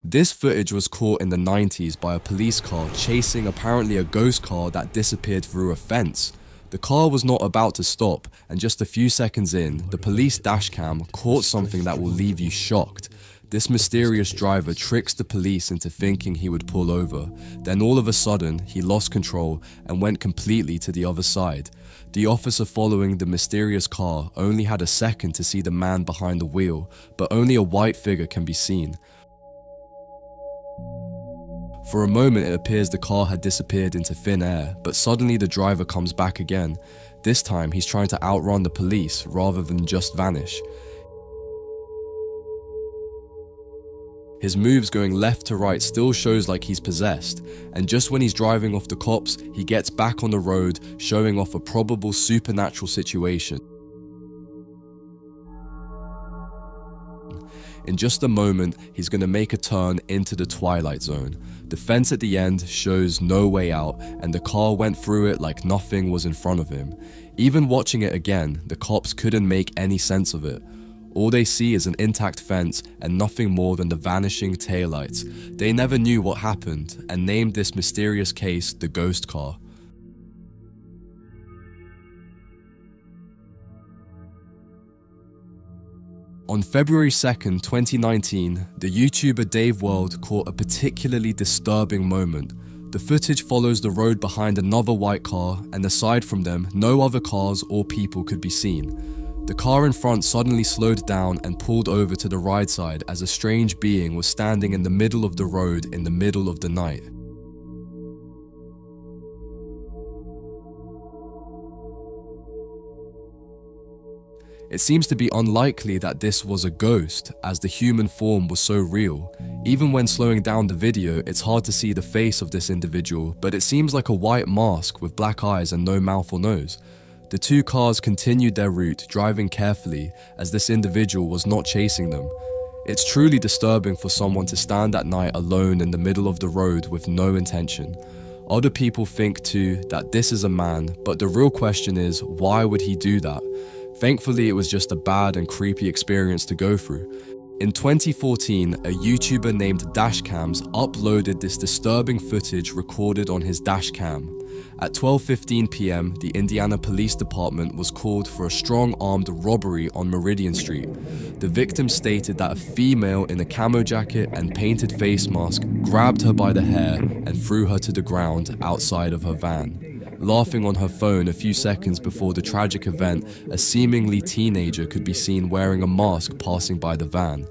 This footage was caught in the 90s by a police car chasing apparently a ghost car that disappeared through a fence. The car was not about to stop, and just a few seconds in, the police dashcam caught something that will leave you shocked. This mysterious driver tricks the police into thinking he would pull over. Then all of a sudden, he lost control and went completely to the other side. The officer following the mysterious car only had a second to see the man behind the wheel, but only a white figure can be seen. For a moment it appears the car had disappeared into thin air, but suddenly the driver comes back again. This time he's trying to outrun the police rather than just vanish. His moves going left to right still shows like he's possessed, and just when he's driving off the cops, he gets back on the road, showing off a probable supernatural situation. In just a moment, he's going to make a turn into the twilight zone. The fence at the end shows no way out, and the car went through it like nothing was in front of him. Even watching it again, the cops couldn't make any sense of it. All they see is an intact fence and nothing more than the vanishing taillights. They never knew what happened and named this mysterious case the ghost car. On February 2nd, 2019, the YouTuber Dave World caught a particularly disturbing moment. The footage follows the road behind another white car, and aside from them, no other cars or people could be seen. The car in front suddenly slowed down and pulled over to the right side as a strange being was standing in the middle of the road in the middle of the night. It seems to be unlikely that this was a ghost, as the human form was so real. Even when slowing down the video, it's hard to see the face of this individual, but it seems like a white mask with black eyes and no mouth or nose. The two cars continued their route, driving carefully, as this individual was not chasing them. It's truly disturbing for someone to stand at night alone in the middle of the road with no intention. Other people think too that this is a man, but the real question is, why would he do that? Thankfully, it was just a bad and creepy experience to go through. In 2014, a YouTuber named Dashcam uploaded this disturbing footage recorded on his Dashcam. At 12:15 p.m, the Indiana Police Department was called for a strong armed robbery on Meridian Street. The victim stated that a female in a camo jacket and painted face mask grabbed her by the hair and threw her to the ground outside of her van. Laughing on her phone a few seconds before the tragic event, a seemingly teenager could be seen wearing a mask passing by the van.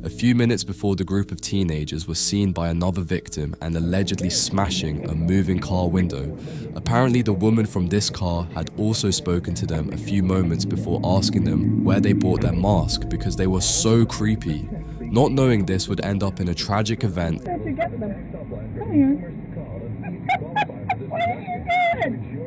A few minutes before, the group of teenagers was seen by another victim and allegedly smashing a moving car window. Apparently, the woman from this car had also spoken to them a few moments before asking them where they bought their mask because they were so creepy. Not knowing this would end up in a tragic event. Where'd you get them? Come here. What are you doing?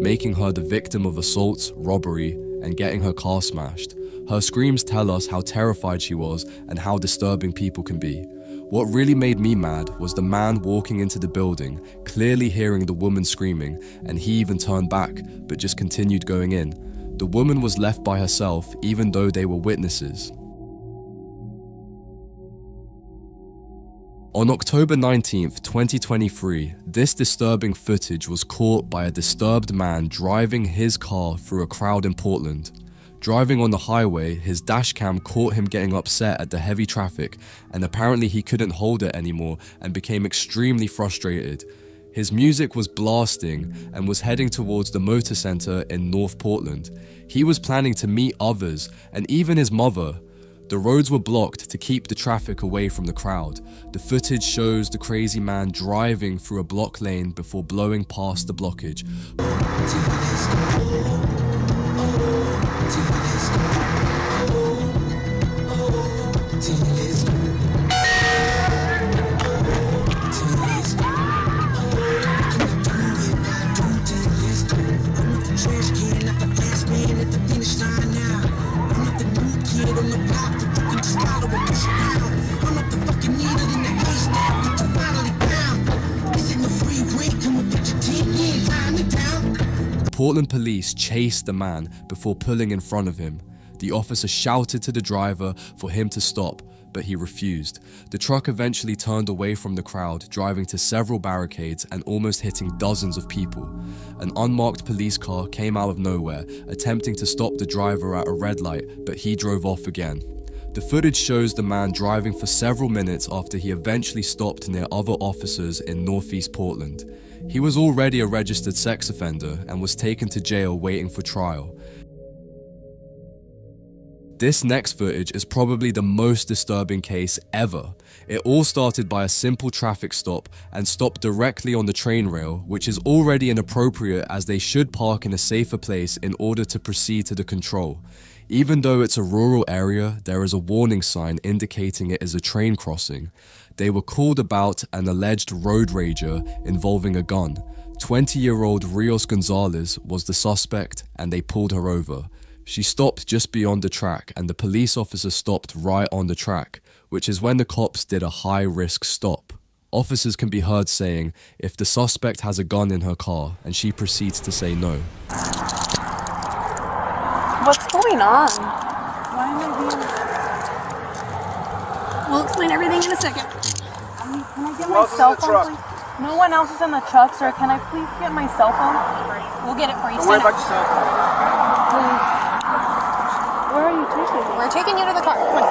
Making her the victim of assaults, robbery, and getting her car smashed. Her screams tell us how terrified she was and how disturbing people can be. What really made me mad was the man walking into the building, clearly hearing the woman screaming, and he even turned back, but just continued going in. The woman was left by herself even though they were witnesses. On October 19th, 2023, this disturbing footage was caught by a disturbed man driving his car through a crowd in Portland. Driving on the highway, his dashcam caught him getting upset at the heavy traffic, and apparently he couldn't hold it anymore and became extremely frustrated. His music was blasting and was heading towards the motor center in North Portland. He was planning to meet others and even his mother. The roads were blocked to keep the traffic away from the crowd. The footage shows the crazy man driving through a block lane before blowing past the blockage. Portland police chased the man before pulling in front of him. The officer shouted to the driver for him to stop, but he refused. The truck eventually turned away from the crowd, driving to several barricades and almost hitting dozens of people. An unmarked police car came out of nowhere, attempting to stop the driver at a red light, but he drove off again. The footage shows the man driving for several minutes after he eventually stopped near other officers in northeast Portland. He was already a registered sex offender and was taken to jail waiting for trial. This next footage is probably the most disturbing case ever. It all started by a simple traffic stop and stopped directly on the train rail, which is already inappropriate as they should park in a safer place in order to proceed to the control. Even though it's a rural area, there is a warning sign indicating it is a train crossing. They were called about an alleged road rager involving a gun. 20-year-old Rios Gonzalez was the suspect and they pulled her over. She stopped just beyond the track and the police officer stopped right on the track, which is when the cops did a high-risk stop. Officers can be heard saying if the suspect has a gun in her car, and she proceeds to say no. What's going on? Why am I being... We'll explain everything in a second. Can I get my cell phone, please? No one else is in the truck, sir. Can I please get my cell phone? We'll get it for you. Don't worry about your cell phone. Please. Where are you taking me? We're taking you to the car. Come on.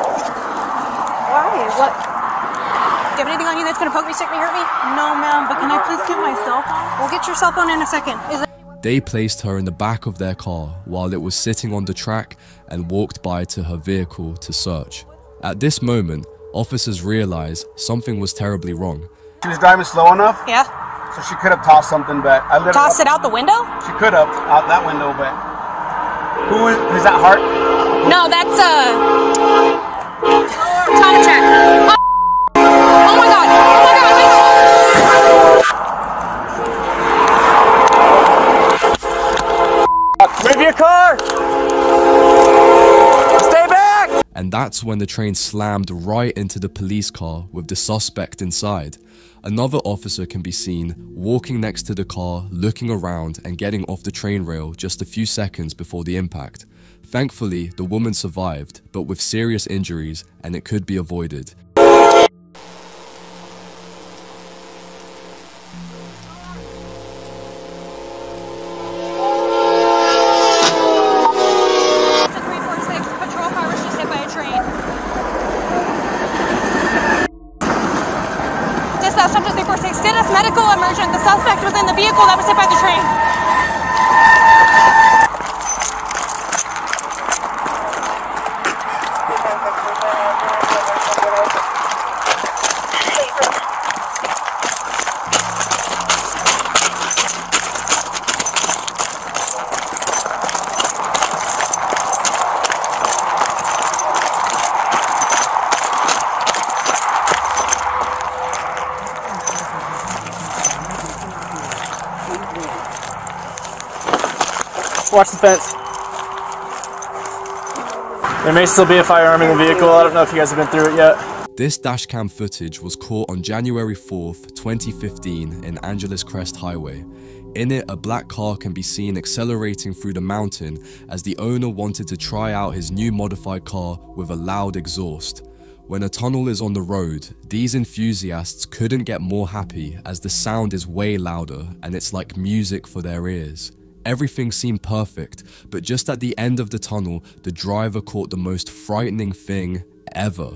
Why? What? Do you have anything on you that's going to poke me, stick me, hurt me? No, ma'am, but can I please get my cell phone? We'll get your cell phone in a second. They placed her in the back of their car while it was sitting on the track and walked by to her vehicle to search. At this moment, officers realized something was terribly wrong. She was driving slow enough? Yeah. So she could have tossed something back. Tossed it out the window? She could have, out that window, but... Who is that, Hart? No, that's, Tom check. Oh my god! Oh my god! Move your car! Stay back! And that's when the train slammed right into the police car with the suspect inside. Another officer can be seen walking next to the car, looking around and getting off the train rail just a few seconds before the impact. Thankfully, the woman survived, but with serious injuries, and it could be avoided. Medical emergent. The suspect was in the vehicle that was hit by the train. Watch the fence. There may still be a firearm in the vehicle. I don't know if you guys have been through it yet. This dashcam footage was caught on January 4th, 2015 in Angeles Crest Highway. In it, a black car can be seen accelerating through the mountain as the owner wanted to try out his new modified car with a loud exhaust. When a tunnel is on the road, these enthusiasts couldn't get more happy as the sound is way louder and it's like music for their ears. Everything seemed perfect, but just at the end of the tunnel, the driver caught the most frightening thing ever.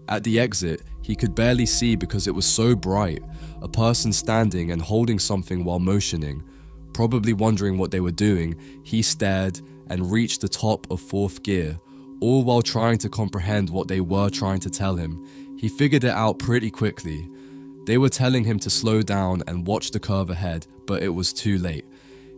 At the exit, he could barely see because it was so bright. A person standing and holding something while motioning. Probably wondering what they were doing, he stared and reached the top of 4th gear, all while trying to comprehend what they were trying to tell him. He figured it out pretty quickly. They were telling him to slow down and watch the curve ahead, but it was too late.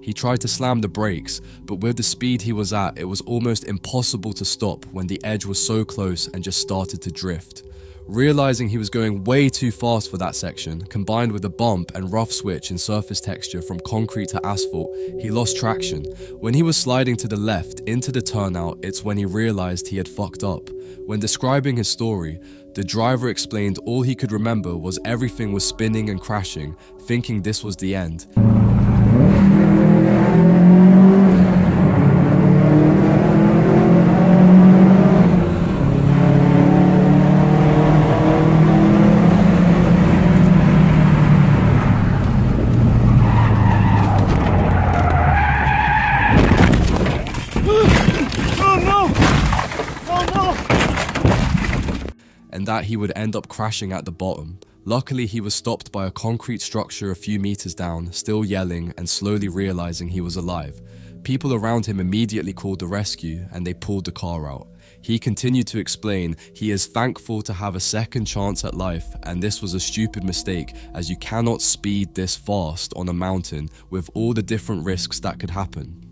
He tried to slam the brakes, but with the speed he was at, it was almost impossible to stop when the edge was so close and just started to drift. Realizing he was going way too fast for that section, combined with a bump and rough switch in surface texture from concrete to asphalt, he lost traction. When he was sliding to the left into the turnout, it's when he realized he had fucked up. When describing his story, the driver explained all he could remember was everything was spinning and crashing, thinking this was the end. And that he would end up crashing at the bottom. Luckily, he was stopped by a concrete structure a few meters down, still yelling and slowly realizing he was alive. People around him immediately called the rescue and they pulled the car out. He continued to explain he is thankful to have a second chance at life, and this was a stupid mistake as you cannot speed this fast on a mountain with all the different risks that could happen.